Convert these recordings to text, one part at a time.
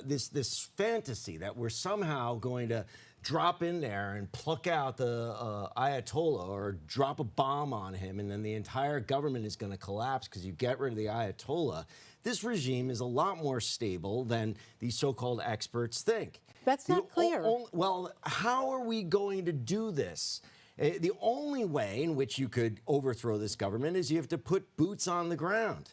this fantasy that we're somehow going to drop in there and pluck out the Ayatollah or drop a bomb on him, and then the entire government is going to collapse because you get rid of the Ayatollah. This regime is a lot more stable than these so-called experts think. That's not clear. Well, how are we going to do this? The only way in which you could overthrow this government is you have to put boots on the ground.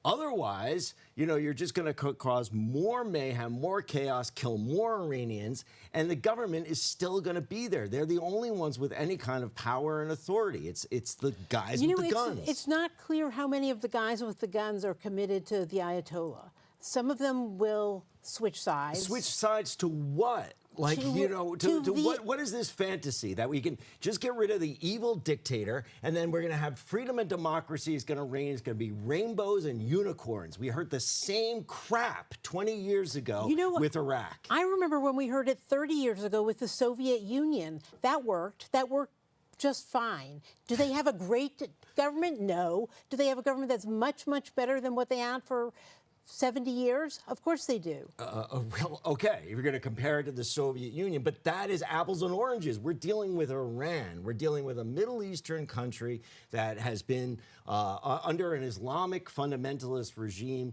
Otherwise, you're just going to cause more mayhem, more chaos, kill more Iranians, and the government is still going to be there. They're the only ones with any kind of power and authority. It's the guys with the guns. It's not clear how many of the guys with the guns are committed to the Ayatollah. Some of them will switch sides. Switch sides to what? Like, what is this fantasy that we can just get rid of the evil dictator and then we're going to have freedom and democracy is going to reign. It's going to be rainbows and unicorns. We heard the same crap 20 years ago with Iraq. I remember when we heard it 30 years ago with the Soviet Union. That worked. That worked just fine. Do they have a great government? No. Do they have a government that's much, much better than what they had for 70 years? Of course they do. Well, okay, if you're going to compare it to the Soviet Union, but that is apples and oranges. We're dealing with Iran. We're dealing with a Middle Eastern country that has been under an Islamic fundamentalist regime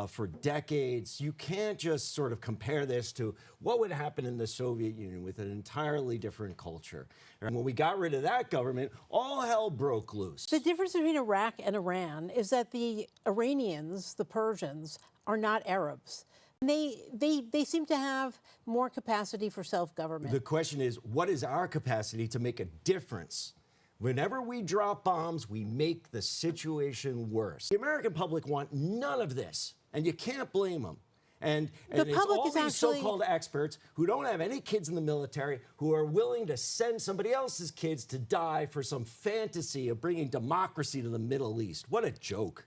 for decades. You can't just sort of compare this to what would happen in the Soviet Union with an entirely different culture. And when we got rid of that government, all hell broke loose. The difference between Iraq and Iran is that the Iranians, the Persians, are not Arabs. They seem to have more capacity for self-government. The question is, what is our capacity to make a difference? Whenever we drop bombs, we make the situation worse. The American public want none of this, and you can't blame them. And it's all these so-called experts who don't have any kids in the military who are willing to send somebody else's kids to die for some fantasy of bringing democracy to the Middle East. What a joke.